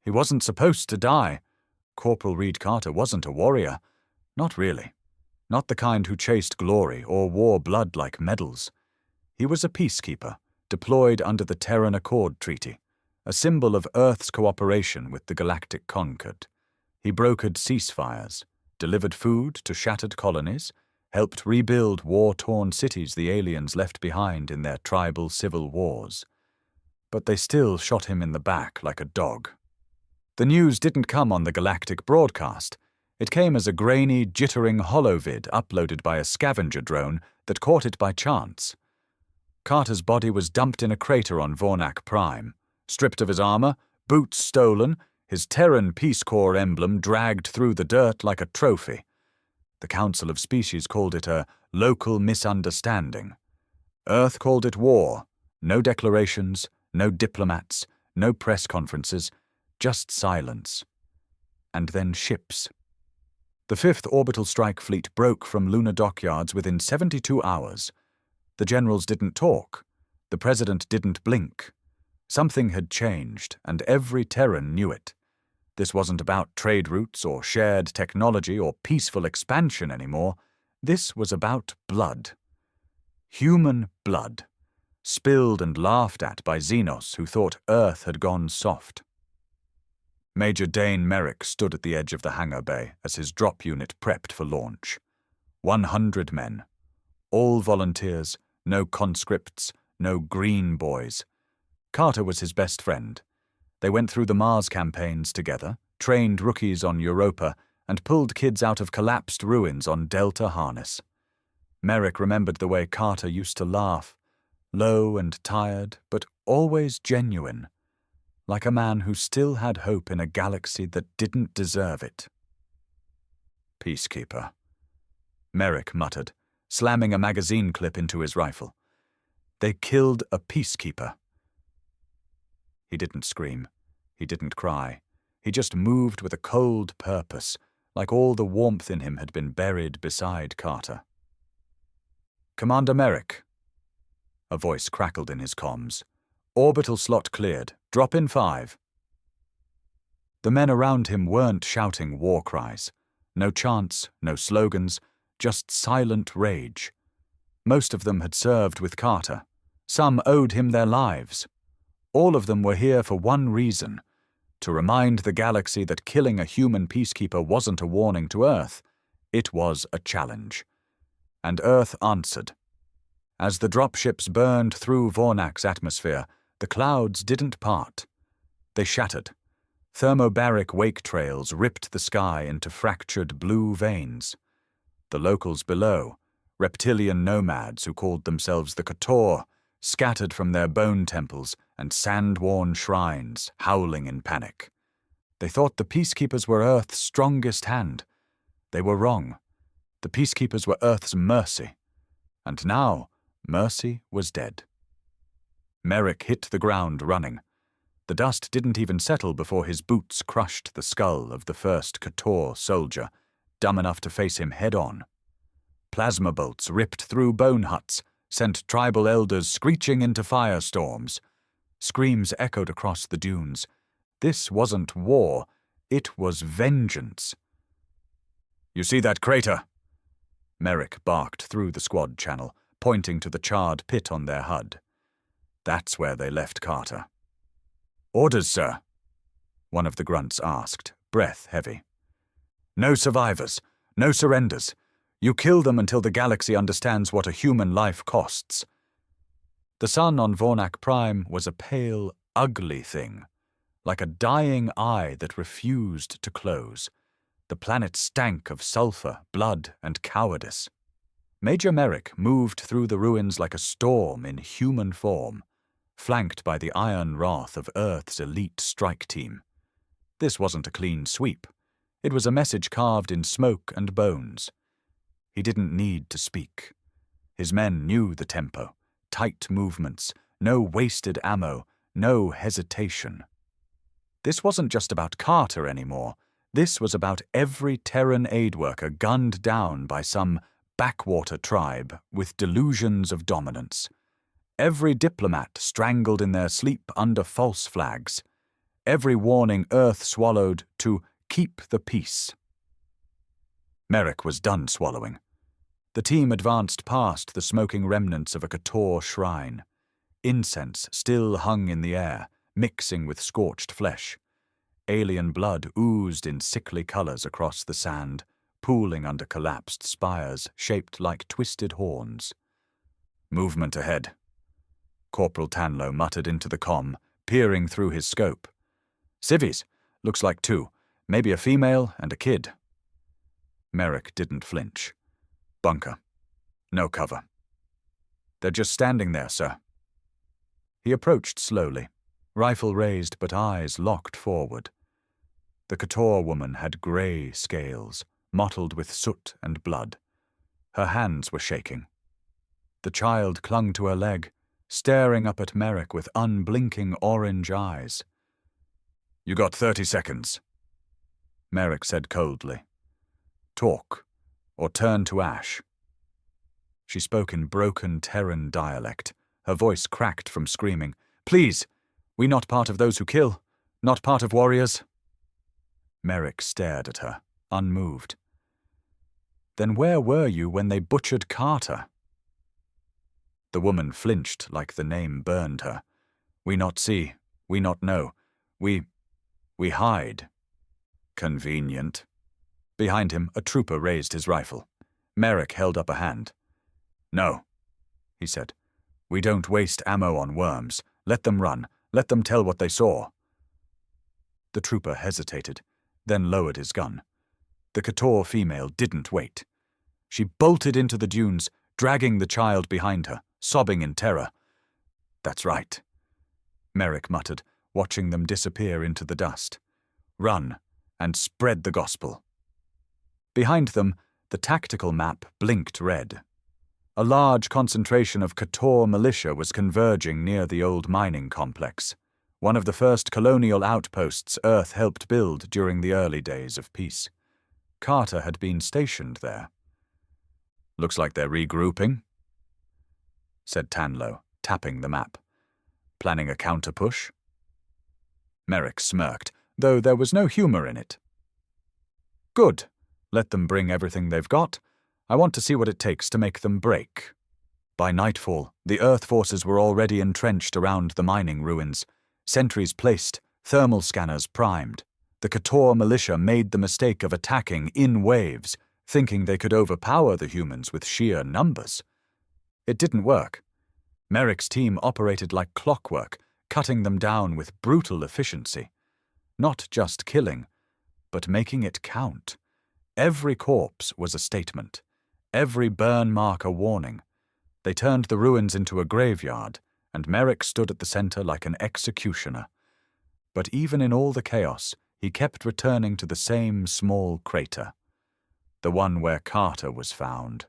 He wasn't supposed to die. Corporal Reed Carter wasn't a warrior. Not really. Not the kind who chased glory or wore blood like medals. He was a peacekeeper, deployed under the Terran Accord Treaty, a symbol of Earth's cooperation with the Galactic Concord. He brokered ceasefires, delivered food to shattered colonies, helped rebuild war-torn cities the aliens left behind in their tribal civil wars. But they still shot him in the back like a dog. The news didn't come on the galactic broadcast. It came as a grainy, jittering holovid uploaded by a scavenger drone that caught it by chance. Carter's body was dumped in a crater on Vornak Prime, stripped of his armor, boots stolen, his Terran Peace Corps emblem dragged through the dirt like a trophy. The Council of Species called it a local misunderstanding. Earth called it war. No declarations, no diplomats, no press conferences, just silence. And then ships. The 5th Orbital Strike Fleet broke from lunar dockyards within 72 hours. The generals didn't talk. The president didn't blink. Something had changed, and every Terran knew it. This wasn't about trade routes or shared technology or peaceful expansion anymore. This was about blood. Human blood. Spilled and laughed at by Xenos who thought Earth had gone soft. Major Dane Merrick stood at the edge of the hangar bay as his drop unit prepped for launch. 100 men. All volunteers, no conscripts, no green boys. Carter was his best friend. They went through the Mars campaigns together, trained rookies on Europa, and pulled kids out of collapsed ruins on Delta Harness. Merrick remembered the way Carter used to laugh, low and tired, but always genuine, like a man who still had hope in a galaxy that didn't deserve it. Peacekeeper, Merrick muttered, slamming a magazine clip into his rifle. They killed a peacekeeper. He didn't scream. He didn't cry. He just moved with a cold purpose, like all the warmth in him had been buried beside Carter. Commander Merrick. A voice crackled in his comms. Orbital slot cleared. Drop in 5. The men around him weren't shouting war cries. No chants, no slogans, just silent rage. Most of them had served with Carter. Some owed him their lives. All of them were here for one reason, to remind the galaxy that killing a human peacekeeper wasn't a warning to Earth. It was a challenge. And Earth answered. As the dropships burned through Vornak's atmosphere, the clouds didn't part. They shattered. Thermobaric wake trails ripped the sky into fractured blue veins. The locals below, reptilian nomads who called themselves the Kotor, scattered from their bone temples and sand-worn shrines, howling in panic. They thought the peacekeepers were Earth's strongest hand. They were wrong. The peacekeepers were Earth's mercy. And now, mercy was dead. Merrick hit the ground running. The dust didn't even settle before his boots crushed the skull of the first Kotor soldier, dumb enough to face him head-on. Plasma bolts ripped through bone huts, sent tribal elders screeching into firestorms. Screams echoed across the dunes. This wasn't war, it was vengeance. "You see that crater?" Merrick barked through the squad channel, pointing to the charred pit on their HUD. That's where they left Carter. "Orders, sir," one of the grunts asked, breath heavy. "No survivors, no surrenders. You kill them until the galaxy understands what a human life costs." The sun on Vornak Prime was a pale, ugly thing, like a dying eye that refused to close. The planet stank of sulfur, blood, and cowardice. Major Merrick moved through the ruins like a storm in human form, flanked by the iron wrath of Earth's elite strike team. This wasn't a clean sweep. It was a message carved in smoke and bones. He didn't need to speak. His men knew the tempo, tight movements, no wasted ammo, no hesitation. This wasn't just about Carter anymore. This was about every Terran aid worker gunned down by some backwater tribe with delusions of dominance. Every diplomat strangled in their sleep under false flags. every warning Earth swallowed to keep the peace. Merrick was done swallowing. The team advanced past the smoking remnants of a Kotor shrine. Incense still hung in the air, mixing with scorched flesh. Alien blood oozed in sickly colors across the sand, pooling under collapsed spires shaped like twisted horns. Movement ahead. Corporal Tanlo muttered into the comm, peering through his scope. Civvies. Looks like 2. Maybe a female and a kid. Merrick didn't flinch. Bunker. No cover. They're just standing there, sir. He approached slowly, rifle raised but eyes locked forward. The Kotor woman had grey scales, mottled with soot and blood. Her hands were shaking. The child clung to her leg, staring up at Merrick with unblinking orange eyes. You got 30 seconds, Merrick said coldly. Talk, or turn to ash. She spoke in broken Terran dialect, her voice cracked from screaming. Please, we not part of those who kill, not part of warriors. Merrick stared at her, unmoved. Then where were you when they butchered Carter? The woman flinched like the name burned her. We not see, we not know. We hide. Convenient. Behind him, a trooper raised his rifle. Merrick held up a hand. No, he said. We don't waste ammo on worms. Let them run. Let them tell what they saw. The trooper hesitated, then lowered his gun. The Kotor female didn't wait. She bolted into the dunes, dragging the child behind her, sobbing in terror. That's right, Merrick muttered, watching them disappear into the dust. Run, and spread the gospel. Behind them, the tactical map blinked red. A large concentration of Kotor militia was converging near the old mining complex, one of the first colonial outposts Earth helped build during the early days of peace. Carter had been stationed there. Looks like they're regrouping, said Tanlo, tapping the map. Planning a counter-push? Merrick smirked, though there was no humor in it. Good. Let them bring everything they've got. I want to see what it takes to make them break. By nightfall, the Earth forces were already entrenched around the mining ruins. Sentries placed, thermal scanners primed. The Kotor militia made the mistake of attacking in waves, thinking they could overpower the humans with sheer numbers. It didn't work. Merrick's team operated like clockwork, cutting them down with brutal efficiency. Not just killing, but making it count. Every corpse was a statement. Every burn mark a warning. They turned the ruins into a graveyard, and Merrick stood at the center like an executioner. But even in all the chaos, he kept returning to the same small crater, the one where Carter was found.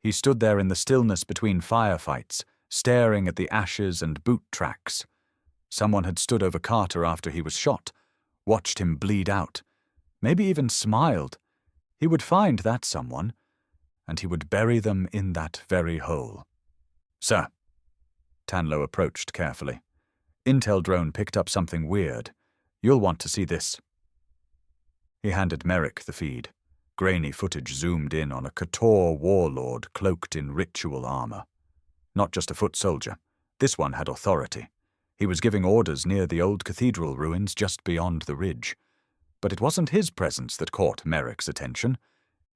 He stood there in the stillness between firefights, staring at the ashes and boot tracks. Someone had stood over Carter after he was shot, watched him bleed out, maybe even smiled. He would find that someone, and he would bury them in that very hole. Sir, Tanlo approached carefully. Intel drone picked up something weird. You'll want to see this. He handed Merrick the feed. Grainy footage zoomed in on a Kotor warlord cloaked in ritual armor. Not just a foot soldier. This one had authority. He was giving orders near the old cathedral ruins just beyond the ridge. But it wasn't his presence that caught Merrick's attention.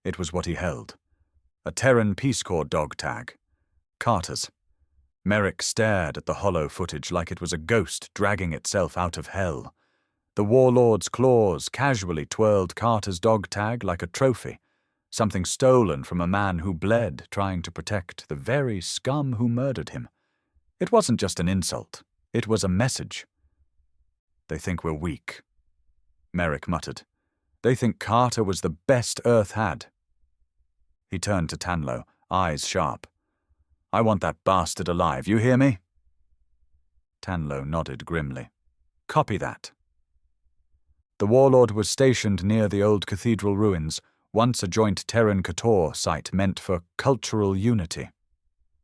It was what he held. A Terran Peace Corps dog tag. Carter's. Merrick stared at the hollow footage like it was a ghost dragging itself out of hell. The warlord's claws casually twirled Carter's dog tag like a trophy, something stolen from a man who bled trying to protect the very scum who murdered him. It wasn't just an insult. It was a message. They think we're weak, Merrick muttered. They think Carter was the best Earth had. He turned to Tanlo, eyes sharp. I want that bastard alive, you hear me? Tanlo nodded grimly. Copy that. The warlord was stationed near the old cathedral ruins, once a joint Terran-Kotor site meant for cultural unity.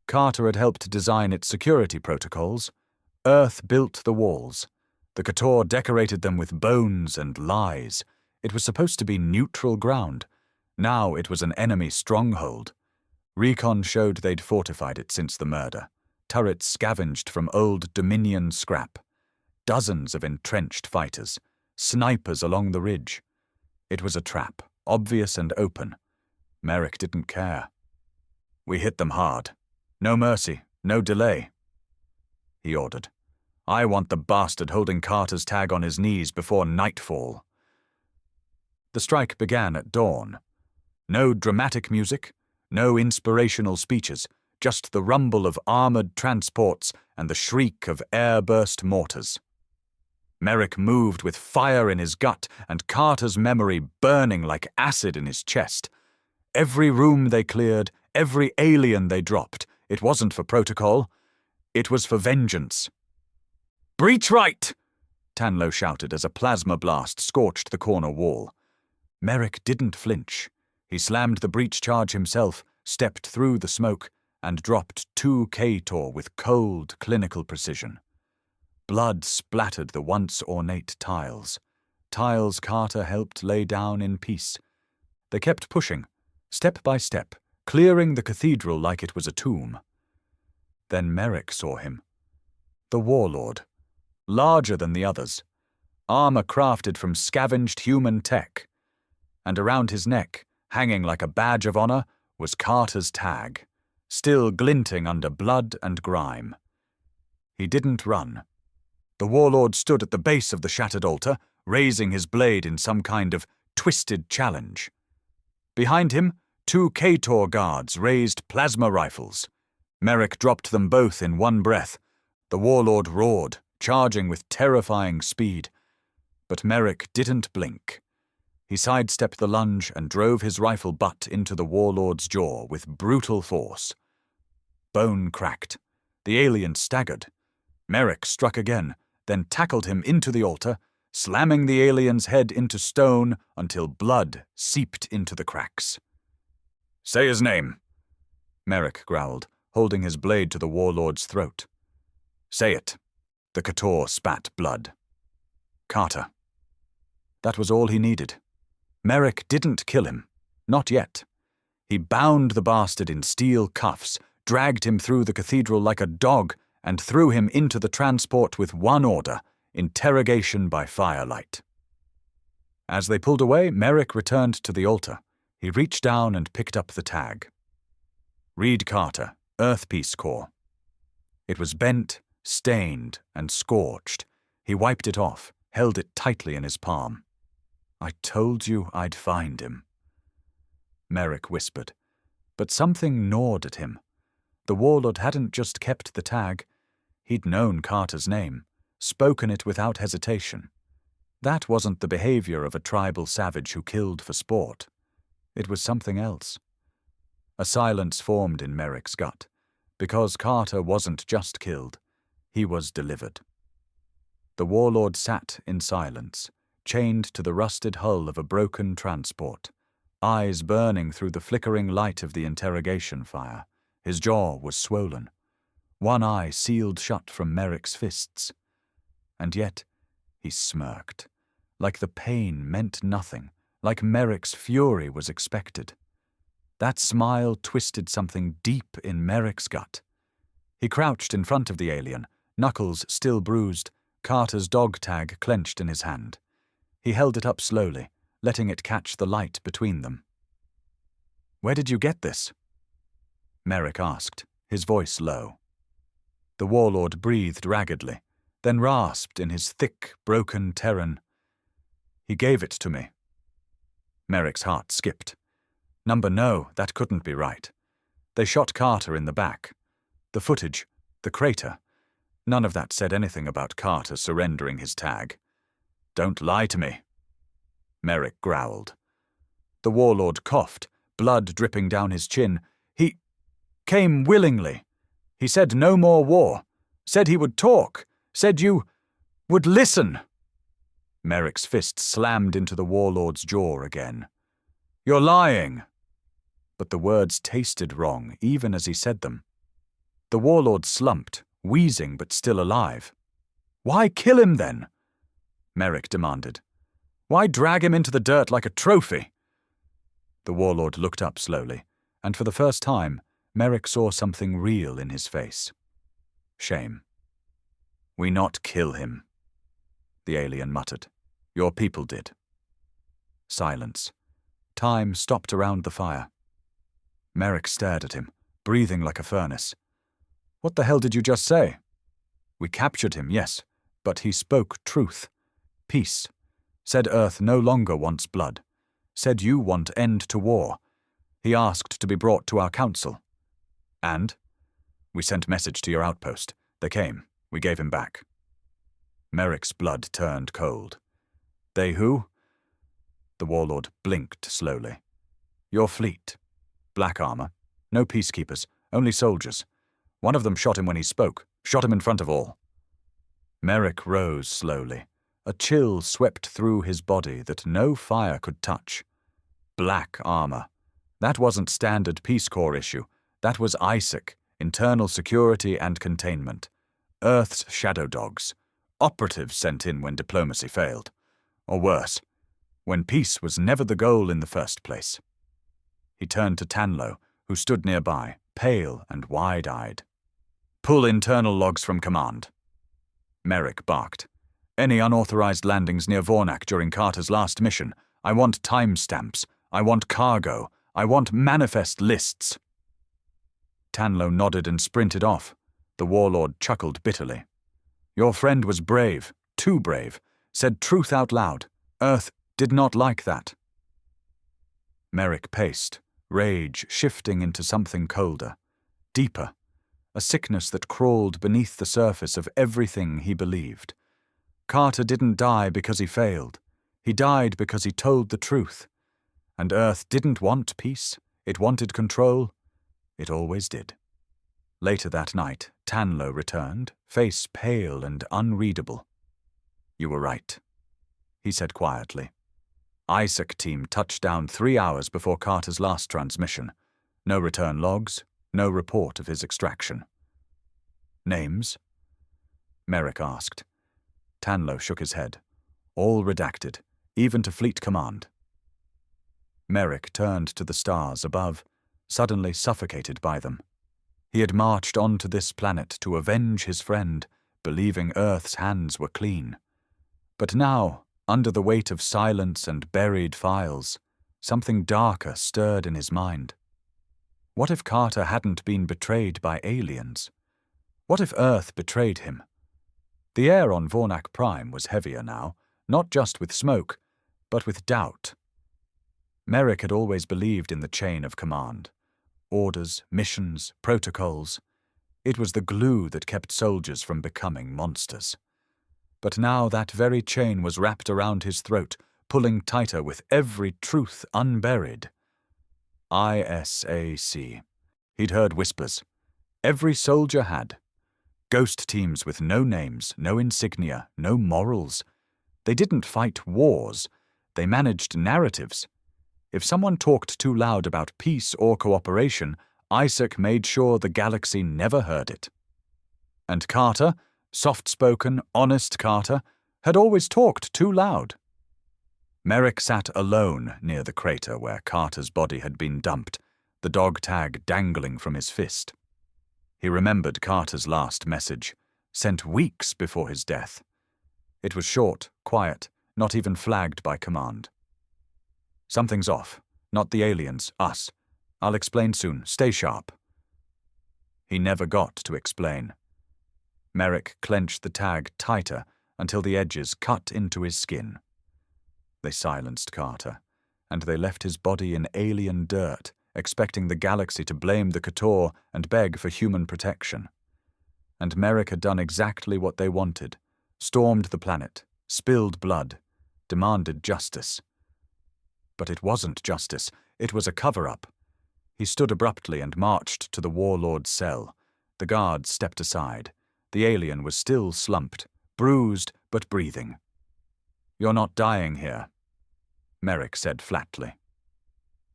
Carter had helped design its security protocols. Earth built the walls. The Kotor decorated them with bones and lies. It was supposed to be neutral ground. Now it was an enemy stronghold. Recon showed they'd fortified it since the murder. Turrets scavenged from old Dominion scrap. Dozens of entrenched fighters. Snipers along the ridge. It was a trap, obvious and open. Merrick didn't care. We hit them hard. No mercy, no delay, he ordered. I want the bastard holding Carter's tag on his knees before nightfall. The strike began at dawn. No dramatic music, no inspirational speeches, just the rumble of armored transports and the shriek of air-burst mortars. Merrick moved with fire in his gut and Carter's memory burning like acid in his chest. Every room they cleared, every alien they dropped, it wasn't for protocol. It was for vengeance. "Breach right!" Tanlo shouted as a plasma blast scorched the corner wall. Merrick didn't flinch. He slammed the breach charge himself, stepped through the smoke, and dropped 2 K-Tor with cold, clinical precision. Blood splattered the once ornate tiles. Tiles Carter helped lay down in peace. They kept pushing, step by step, clearing the cathedral like it was a tomb. Then Merrick saw him. The warlord. Larger than the others. Armor crafted from scavenged human tech. And around his neck, hanging like a badge of honor, was Carter's tag, still glinting under blood and grime. He didn't run. The warlord stood at the base of the shattered altar, raising his blade in some kind of twisted challenge. Behind him, 2 K-Tor guards raised plasma rifles. Merrick dropped them both in one breath. The warlord roared, charging with terrifying speed. But Merrick didn't blink. He sidestepped the lunge and drove his rifle butt into the warlord's jaw with brutal force. Bone cracked. The alien staggered. Merrick struck again, then tackled him into the altar, slamming the alien's head into stone until blood seeped into the cracks. "Say his name," Merrick growled, holding his blade to the warlord's throat. "Say it." The Kotor spat blood. "Carter." That was all he needed. Merrick didn't kill him. Not yet. He bound the bastard in steel cuffs, dragged him through the cathedral like a dog, and threw him into the transport with one order: interrogation by firelight. As they pulled away, Merrick returned to the altar. He reached down and picked up the tag. Reed Carter, Earth Peace Corps. It was bent, stained, and scorched. He wiped it off, held it tightly in his palm. "I told you I'd find him," Merrick whispered. But something gnawed at him. The warlord hadn't just kept the tag. He'd known Carter's name, spoken it without hesitation. That wasn't the behavior of a tribal savage who killed for sport. It was something else. A silence formed in Merrick's gut, because Carter wasn't just killed, he was delivered. The warlord sat in silence, chained to the rusted hull of a broken transport, eyes burning through the flickering light of the interrogation fire. His jaw was swollen, one eye sealed shut from Merrick's fists. And yet, he smirked, like the pain meant nothing, like Merrick's fury was expected. That smile twisted something deep in Merrick's gut. He crouched in front of the alien, knuckles still bruised, Carter's dog tag clenched in his hand. He held it up slowly, letting it catch the light between them. "Where did you get this?" Merrick asked, his voice low. The warlord breathed raggedly, then rasped in his thick, broken Terran. "He gave it to me." Merrick's heart skipped. No, that couldn't be right. They shot Carter in the back. The footage, the crater, none of that said anything about Carter surrendering his tag. "Don't lie to me," Merrick growled. The warlord coughed, blood dripping down his chin. "He came willingly. He said no more war. Said he would talk. Said you would listen." Merrick's fist slammed into the warlord's jaw again. "You're lying." But the words tasted wrong, even as he said them. The warlord slumped, wheezing but still alive. "Why kill him then?" Merrick demanded. Why drag him into the dirt like a trophy? The warlord looked up slowly, and for the first time, Merrick saw something real in his face. Shame. We not kill him, the alien muttered. Your people did. Silence. Time stopped around the fire. Merrick stared at him, breathing like a furnace. What the hell did you just say? We captured him, yes, but he spoke truth. Peace. Said Earth no longer wants blood. Said you want end to war. He asked to be brought to our council. And? We sent message to your outpost. They came. We gave him back. Merrick's blood turned cold. They who? The warlord blinked slowly. Your fleet. Black armor. No peacekeepers. Only soldiers. One of them shot him when he spoke. Shot him in front of all. Merrick rose slowly. A chill swept through his body that no fire could touch. Black armor. That wasn't standard Peace Corps issue. That was ISAC, internal security and containment. Earth's shadow dogs. Operatives sent in when diplomacy failed. Or worse, when peace was never the goal in the first place. He turned to Tanlo, who stood nearby, pale and wide-eyed. Pull internal logs from command. Merrick barked. Any unauthorized landings near Vornak during Carter's last mission. I want timestamps. I want cargo. I want manifest lists. Tanlo nodded and sprinted off. The warlord chuckled bitterly. Your friend was brave, too brave, said truth out loud. Earth did not like that. Merrick paced, rage shifting into something colder, deeper, a sickness that crawled beneath the surface of everything he believed. Carter didn't die because he failed. He died because he told the truth. And Earth didn't want peace. It wanted control. It always did. Later that night, Tanlo returned, face pale and unreadable. You were right, he said quietly. ISAC team touched down 3 hours before Carter's last transmission. No return logs, no report of his extraction. Names? Merrick asked. Tanlo shook his head. All redacted, even to Fleet Command. Merrick turned to the stars above, suddenly suffocated by them. He had marched onto this planet to avenge his friend, believing Earth's hands were clean. But now, under the weight of silence and buried files, something darker stirred in his mind. What if Carter hadn't been betrayed by aliens? What if Earth betrayed him? The air on Vornak Prime was heavier now, not just with smoke, but with doubt. Merrick had always believed in the chain of command. Orders, missions, protocols. It was the glue that kept soldiers from becoming monsters. But now that very chain was wrapped around his throat, pulling tighter with every truth unburied. ISAC. He'd heard whispers. Every soldier had. Ghost teams with no names, no insignia, no morals. They didn't fight wars. They managed narratives. If someone talked too loud about peace or cooperation, ISAC made sure the galaxy never heard it. And Carter, soft-spoken, honest Carter, had always talked too loud. Merrick sat alone near the crater where Carter's body had been dumped, the dog tag dangling from his fist. He remembered Carter's last message, sent weeks before his death. It was short, quiet, not even flagged by command. Something's off. Not the aliens, us. I'll explain soon. Stay sharp. He never got to explain. Merrick clenched the tag tighter until the edges cut into his skin. They silenced Carter, and they left his body in alien dirt, expecting the galaxy to blame the Kator and beg for human protection. And Merrick had done exactly what they wanted, stormed the planet, spilled blood, demanded justice. But it wasn't justice, it was a cover-up. He stood abruptly and marched to the warlord's cell. The guards stepped aside. The alien was still slumped, bruised but breathing. You're not dying here, Merrick said flatly.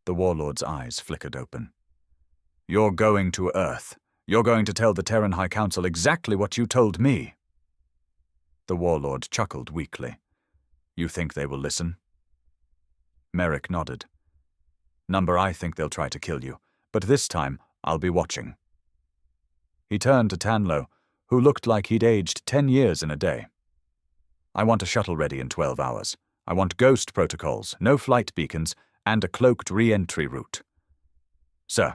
The warlord's eyes flickered open. You're going to Earth. You're going to tell the Terran High Council exactly what you told me. The warlord chuckled weakly. You think they will listen? Merrick nodded. Number, I think they'll try to kill you, but this time I'll be watching. He turned to Tanlo, who looked like he'd aged 10 years in a day. I want a shuttle ready in 12 hours. I want ghost protocols, no flight beacons, and a cloaked re-entry route. Sir,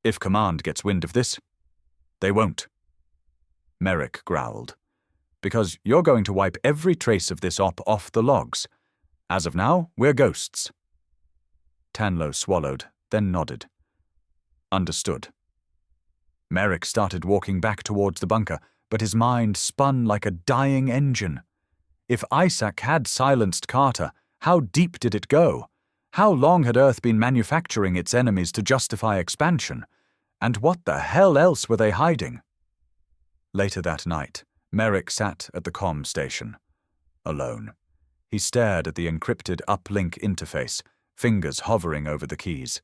if Command gets wind of this, they won't. Merrick growled. Because you're going to wipe every trace of this op off the logs. As of now, we're ghosts. Tanlo swallowed, then nodded. Understood. Merrick started walking back towards the bunker, but his mind spun like a dying engine. If Isaac had silenced Carter, how deep did it go? How long had Earth been manufacturing its enemies to justify expansion? And what the hell else were they hiding? Later that night, Merrick sat at the comm station. Alone. He stared at the encrypted uplink interface, fingers hovering over the keys.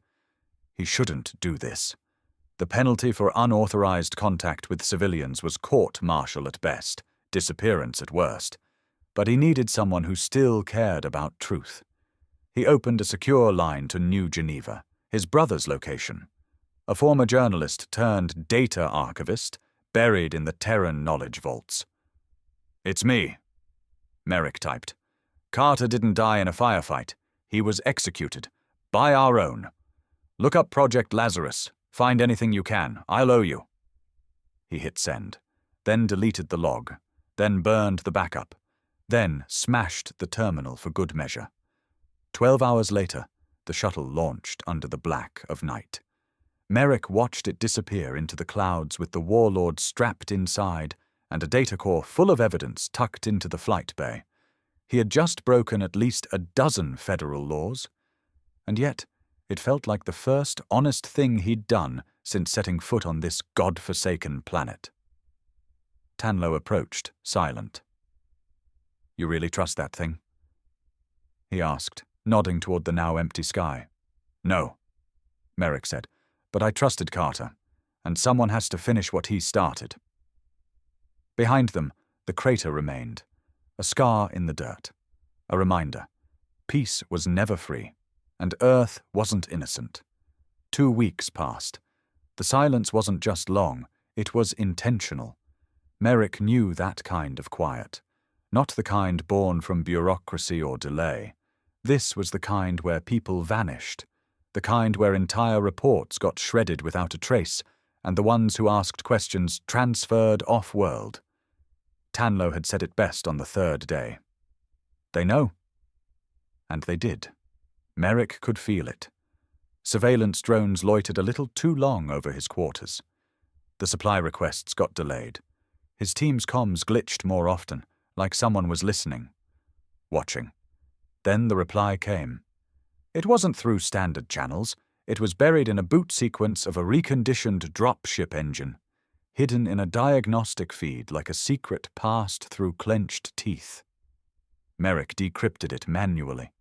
He shouldn't do this. The penalty for unauthorized contact with civilians was court-martial at best, disappearance at worst. But he needed someone who still cared about truth. He opened a secure line to New Geneva, his brother's location. A former journalist turned data archivist, buried in the Terran knowledge vaults. It's me, Merrick typed. Carter didn't die in a firefight. He was executed. By our own. Look up Project Lazarus. Find anything you can. I'll owe you. He hit send, then deleted the log, then burned the backup, then smashed the terminal for good measure. 12 hours later, the shuttle launched under the black of night. Merrick watched it disappear into the clouds with the warlord strapped inside and a data core full of evidence tucked into the flight bay. He had just broken at least a dozen federal laws, and yet it felt like the first honest thing he'd done since setting foot on this god-forsaken planet. Tanlo approached, silent. You really trust that thing? He asked, nodding toward the now empty sky. No, Merrick said, but I trusted Carter, and someone has to finish what he started. Behind them, the crater remained, a scar in the dirt, a reminder. Peace was never free, and Earth wasn't innocent. 2 weeks passed. The silence wasn't just long, it was intentional. Merrick knew that kind of quiet, not the kind born from bureaucracy or delay. This was the kind where people vanished, the kind where entire reports got shredded without a trace, and the ones who asked questions transferred off-world. Tanlo had said it best on the 3rd day. They know. And they did. Merrick could feel it. Surveillance drones loitered a little too long over his quarters. The supply requests got delayed. His team's comms glitched more often, like someone was listening, watching. Then the reply came. It wasn't through standard channels. It was buried in a boot sequence of a reconditioned dropship engine, hidden in a diagnostic feed like a secret passed through clenched teeth. Merrick decrypted it manually.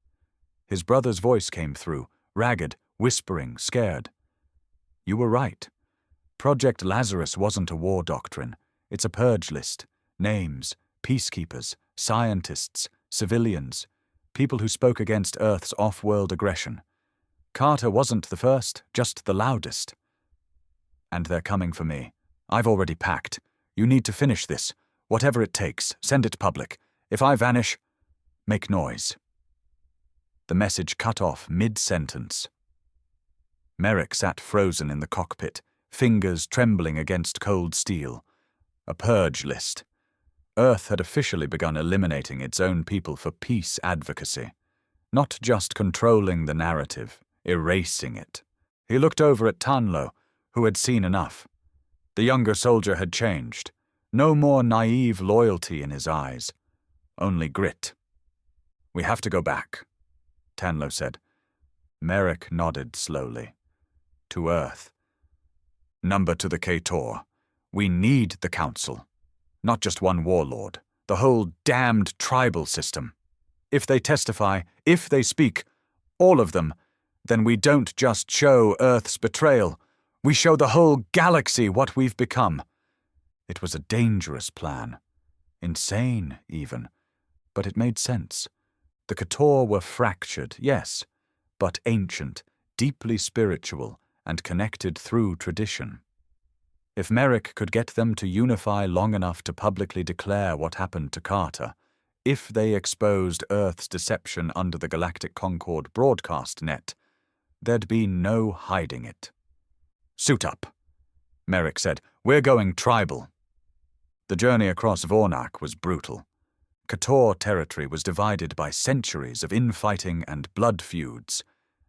His brother's voice came through, ragged, whispering, scared. You were right. Project Lazarus wasn't a war doctrine. It's a purge list. Names, peacekeepers, scientists, civilians, people who spoke against Earth's off-world aggression. Carter wasn't the first, just the loudest. And they're coming for me. I've already packed. You need to finish this. Whatever it takes, send it public. If I vanish, make noise. The message cut off mid-sentence. Merrick sat frozen in the cockpit, fingers trembling against cold steel. A purge list. Earth had officially begun eliminating its own people for peace advocacy. Not just controlling the narrative, erasing it. He looked over at Tanlo, who had seen enough. The younger soldier had changed. No more naive loyalty in his eyes. Only grit. We have to go back, Tanlo said. Merrick nodded slowly. To Earth. Number to the K-Tor. We need the Council. Not just one warlord. The whole damned tribal system. If they testify, if they speak, all of them, then we don't just show Earth's betrayal. We show the whole galaxy what we've become. It was a dangerous plan. Insane, even. But it made sense. The Kotor were fractured, yes, but ancient, deeply spiritual, and connected through tradition. If Merrick could get them to unify long enough to publicly declare what happened to Carter, if they exposed Earth's deception under the Galactic Concord broadcast net, there'd be no hiding it. "Suit up," Merrick said. "We're going tribal." The journey across Vornak was brutal. Kotor territory was divided by centuries of infighting and blood feuds.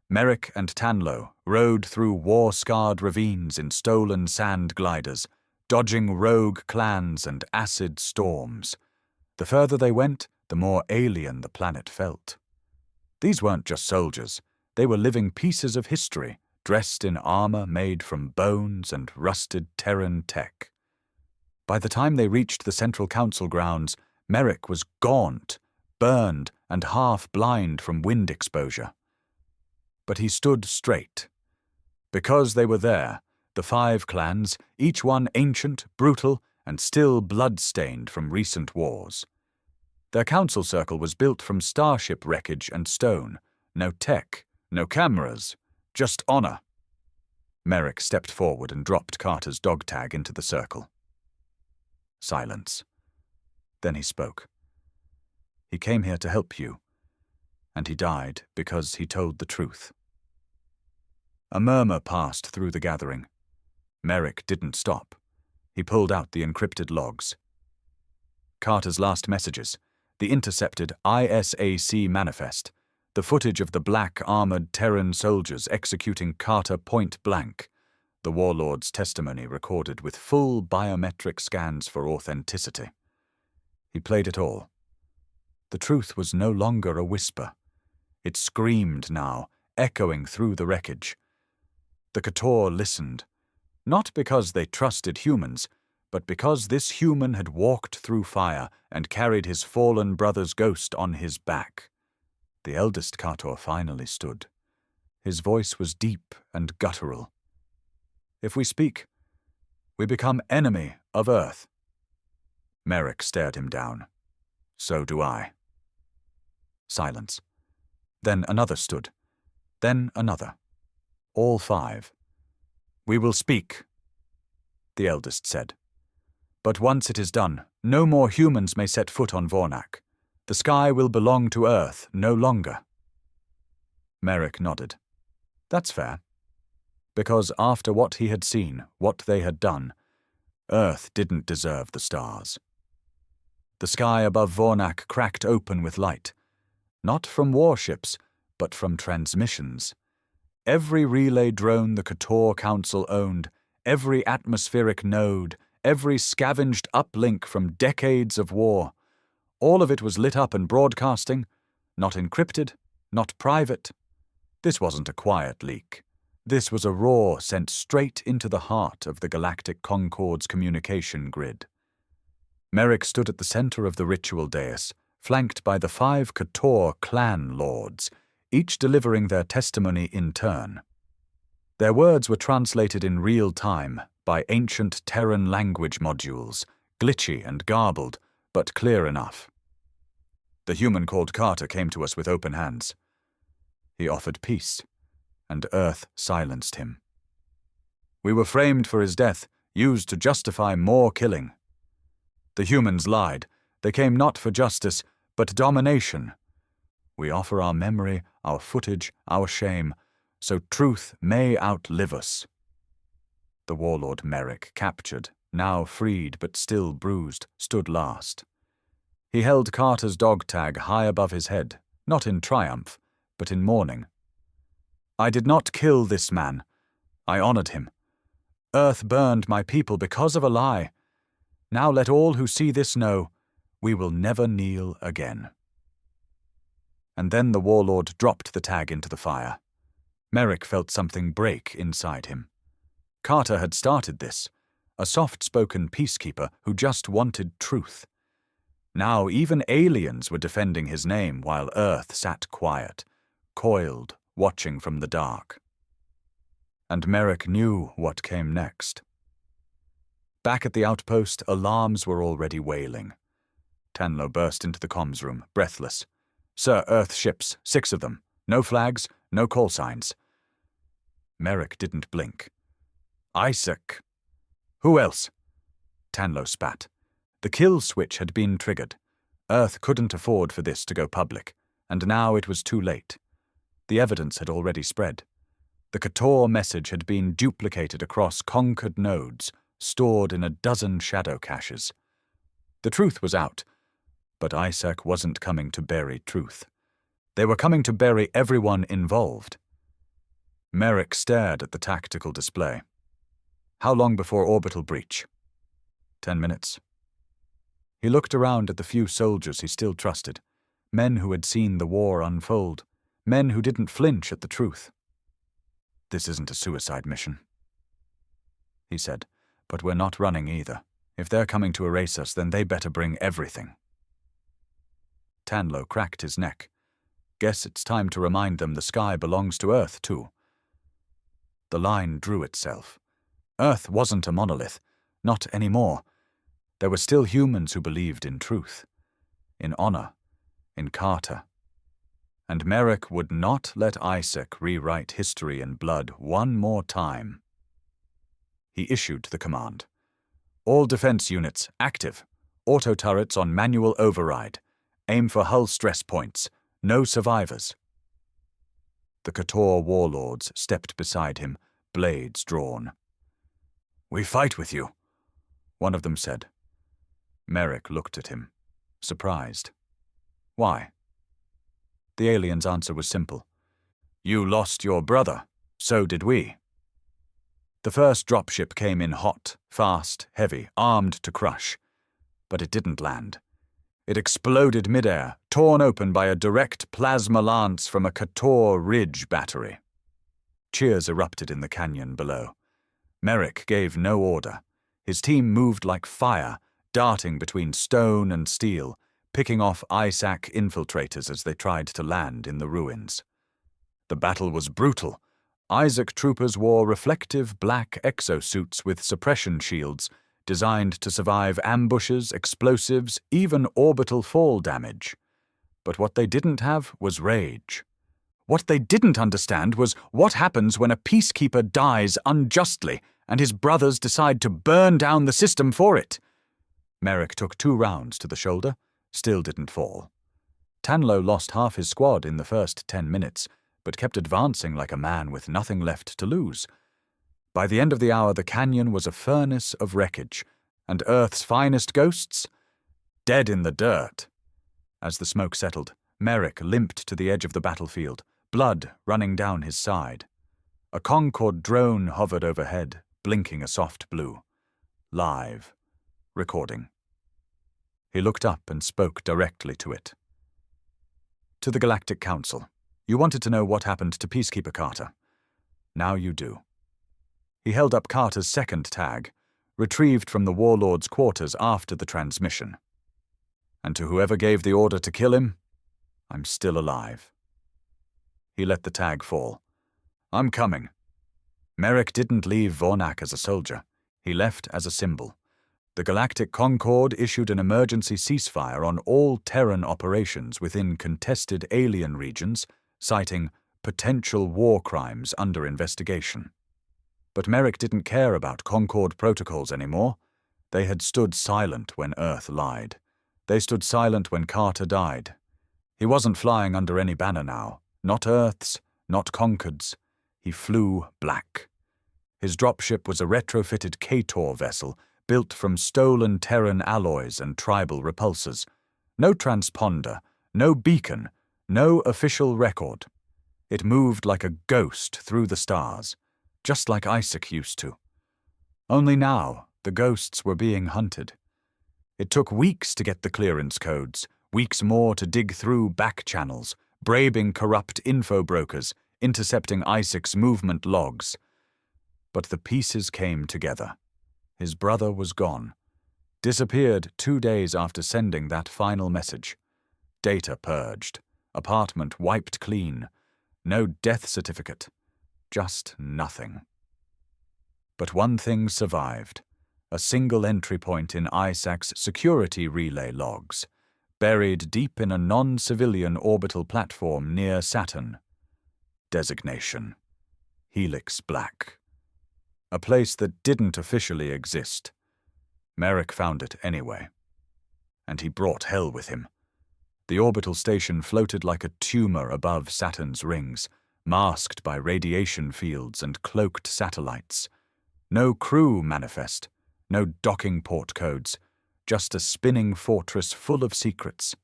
Merrick and Tanlo rode through war-scarred ravines in stolen sand gliders, dodging rogue clans and acid storms. The further they went, the more alien the planet felt. These weren't just soldiers. They were living pieces of history, dressed in armor made from bones and rusted Terran tech. By the time they reached the Central Council grounds, Merrick was gaunt, burned, and half-blind from wind exposure. But he stood straight. Because they were there, the 5 clans, each one ancient, brutal, and still blood-stained from recent wars. Their council circle was built from starship wreckage and stone. No tech, no cameras, just honor. Merrick stepped forward and dropped Carter's dog tag into the circle. Silence. Then he spoke. "He came here to help you, and he died because he told the truth." A murmur passed through the gathering. Merrick didn't stop. He pulled out the encrypted logs. Carter's last messages, the intercepted ISAC manifest, the footage of the black armored Terran soldiers executing Carter point blank, the warlord's testimony recorded with full biometric scans for authenticity. He played it all. The truth was no longer a whisper. It screamed now, echoing through the wreckage. The Kotor listened, not because they trusted humans, but because this human had walked through fire and carried his fallen brother's ghost on his back. The eldest Kotor finally stood. His voice was deep and guttural. "If we speak, we become enemy of Earth." Merrick stared him down. "So do I." Silence. Then another stood. Then another. All 5. "We will speak," the eldest said. "But once it is done, no more humans may set foot on Vornak. The sky will belong to Earth no longer." Merrick nodded. That's fair. Because after what he had seen, what they had done, Earth didn't deserve the stars. The sky above Vornak cracked open with light, not from warships, but from transmissions. Every relay drone the Kotor Council owned, every atmospheric node, every scavenged uplink from decades of war, all of it was lit up and broadcasting, not encrypted, not private. This wasn't a quiet leak. This was a roar sent straight into the heart of the Galactic Concord's communication grid. Merrick stood at the center of the ritual dais, flanked by the 5 Kotor clan lords, each delivering their testimony in turn. Their words were translated in real time by ancient Terran language modules, glitchy and garbled, but clear enough. "The human called Carter came to us with open hands. He offered peace, and Earth silenced him. We were framed for his death, used to justify more killing. The humans lied. They came not for justice, but domination. We offer our memory, our footage, our shame, so truth may outlive us." The warlord Merrick, captured, now freed but still bruised, stood last. He held Carter's dog tag high above his head, not in triumph, but in mourning. "I did not kill this man. I honored him. Earth burned my people because of a lie. Now let all who see this know, we will never kneel again." And then the warlord dropped the tag into the fire. Merrick felt something break inside him. Carter had started this, a soft-spoken peacekeeper who just wanted truth. Now even aliens were defending his name while Earth sat quiet, coiled, watching from the dark. And Merrick knew what came next. Back at the outpost, alarms were already wailing. Tanlo burst into the comms room, breathless. Sir, Earth ships, 6 of them. No flags, no call signs. Merrick didn't blink. Isaac. Who else? Tanlo spat. The kill switch had been triggered. Earth couldn't afford for this to go public, and now it was too late. The evidence had already spread. The Kator message had been duplicated across conquered nodes, stored in a dozen shadow caches. The truth was out, but Isaac wasn't coming to bury truth. They were coming to bury everyone involved. Merrick stared at the tactical display. How long before orbital breach? 10 minutes. He looked around at the few soldiers he still trusted, men who had seen the war unfold, men who didn't flinch at the truth. This isn't a suicide mission, he said, but we're not running either. If they're coming to erase us, then they better bring everything. Tanlo cracked his neck. Guess it's time to remind them the sky belongs to Earth, too. The line drew itself. Earth wasn't a monolith, not anymore. There were still humans who believed in truth, in honor, in Carter. And Merrick would not let Isaac rewrite history in blood one more time. He issued the command. All defense units, active. Auto turrets on manual override. Aim for hull stress points. No survivors. The Kator warlords stepped beside him, blades drawn. We fight with you, one of them said. Merrick looked at him, surprised. Why? The alien's answer was simple. You lost your brother, so did we. The first dropship came in hot, fast, heavy, armed to crush. But it didn't land. It exploded midair, torn open by a direct plasma lance from a Kator Ridge battery. Cheers erupted in the canyon below. Merrick gave no order. His team moved like fire, darting between stone and steel, picking off Isaac infiltrators as they tried to land in the ruins. The battle was brutal. Isaac troopers wore reflective black exosuits with suppression shields, designed to survive ambushes, explosives, even orbital fall damage. But what they didn't have was rage. What they didn't understand was what happens when a peacekeeper dies unjustly and his brothers decide to burn down the system for it. Merrick took 2 rounds to the shoulder, still didn't fall. Tanlo lost half his squad in the first 10 minutes, but kept advancing like a man with nothing left to lose. By the end of the hour, the canyon was a furnace of wreckage, and Earth's finest ghosts, dead in the dirt. As the smoke settled, Merrick limped to the edge of the battlefield, blood running down his side. A Concorde drone hovered overhead, blinking a soft blue. Live. Recording. He looked up and spoke directly to it. To the Galactic Council. You wanted to know what happened to Peacekeeper Carter. Now you do. He held up Carter's second tag, retrieved from the warlord's quarters after the transmission. And to whoever gave the order to kill him, I'm still alive. He let the tag fall. I'm coming. Merrick didn't leave Vornak as a soldier. He left as a symbol. The Galactic Concorde issued an emergency ceasefire on all Terran operations within contested alien regions, citing potential war crimes under investigation. But Merrick didn't care about Concorde protocols anymore. They had stood silent when Earth lied. They stood silent when Carter died. He wasn't flying under any banner now. Not Earth's, not Concorde's. He flew black. His dropship was a retrofitted Kator vessel, built from stolen Terran alloys and tribal repulsors. No transponder, no beacon, no official record. It moved like a ghost through the stars, just like Isaac used to. Only now, the ghosts were being hunted. It took weeks to get the clearance codes, weeks more to dig through back channels, braving corrupt info brokers, intercepting Isaac's movement logs. But the pieces came together. His brother was gone. Disappeared 2 days after sending that final message. Data purged. Apartment wiped clean. No death certificate. Just nothing. But one thing survived. A single entry point in Isaac's security relay logs. buried deep in a non-civilian orbital platform near Saturn. Designation: Helix Black. A place that didn't officially exist. Merrick found it anyway. And he brought hell with him. The orbital station floated like a tumor above Saturn's rings, masked by radiation fields and cloaked satellites. No crew manifest, no docking port codes, just a spinning fortress full of secrets.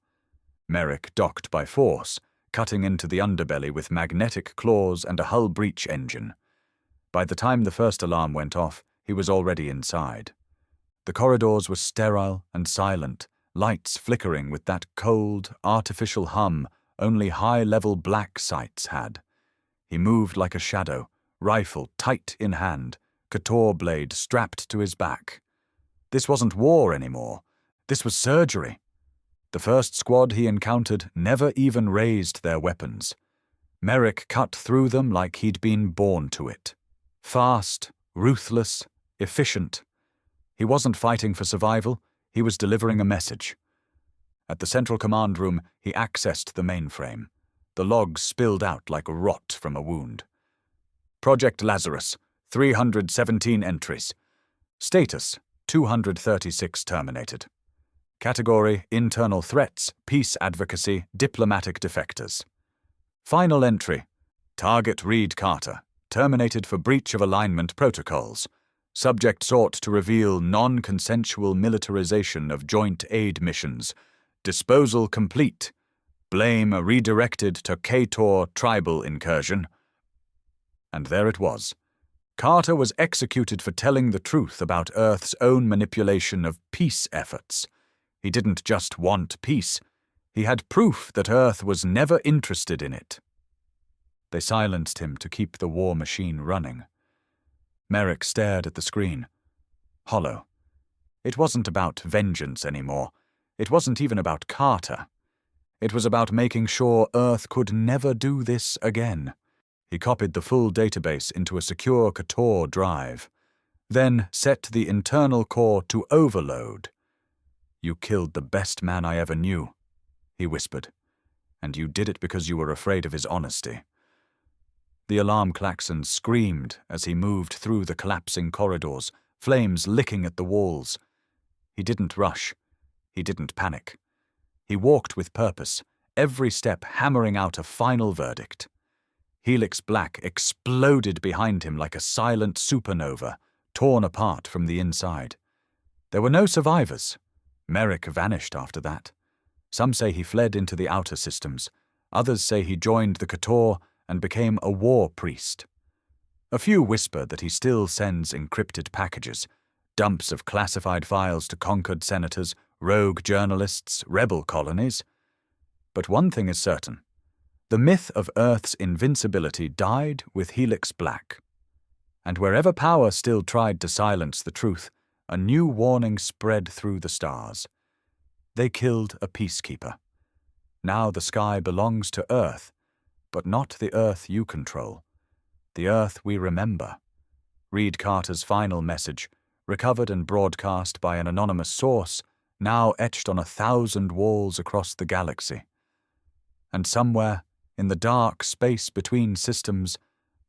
Merrick docked by force, cutting into the underbelly with magnetic claws and a hull breach engine. By the time the first alarm went off, he was already inside. The corridors were sterile and silent, lights flickering with that cold, artificial hum only high-level black sites had. He moved like a shadow, rifle tight in hand, Couture blade strapped to his back. This wasn't war anymore. This was surgery. The first squad he encountered never even raised their weapons. Merrick cut through them like he'd been born to it. Fast, ruthless, efficient. He wasn't fighting for survival, he was delivering a message. At the central command room, he accessed the mainframe. The logs spilled out like rot from a wound. Project Lazarus, 317 entries. Status, 236 terminated. Category, internal threats, peace advocacy, diplomatic defectors. Final entry, target Reed Carter, terminated for breach of alignment protocols. Subject sought to reveal non-consensual militarization of joint aid missions. Disposal complete. Blame redirected to Kator tribal incursion. And there it was. Carter was executed for telling the truth about Earth's own manipulation of peace efforts. He didn't just want peace. He had proof that Earth was never interested in it. They silenced him to keep the war machine running. Merrick stared at the screen. Hollow. It wasn't about vengeance anymore. It wasn't even about Carter. It was about making sure Earth could never do this again. He copied the full database into a secure Couture drive, then set the internal core to overload. "You killed the best man I ever knew," he whispered, "and you did it because you were afraid of his honesty." The alarm klaxon screamed as he moved through the collapsing corridors, flames licking at the walls. He didn't rush. He didn't panic. He walked with purpose, every step hammering out a final verdict. Helix Black exploded behind him like a silent supernova, torn apart from the inside. There were no survivors. Merrick vanished after that. Some say he fled into the outer systems. Others say he joined the Couture and became a war priest. A few whisper that he still sends encrypted packages, dumps of classified files to conquered senators, rogue journalists, rebel colonies. But one thing is certain. The myth of Earth's invincibility died with Helix Black. And wherever power still tried to silence the truth, a new warning spread through the stars. They killed a peacekeeper. Now the sky belongs to Earth, but not the Earth you control. The Earth we remember. Reed Carter's final message, recovered and broadcast by an anonymous source, now etched on 1,000 walls across the galaxy. And somewhere, in the dark space between systems,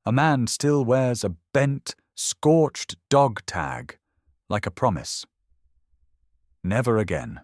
a man still wears a bent, scorched dog tag, like a promise. Never again.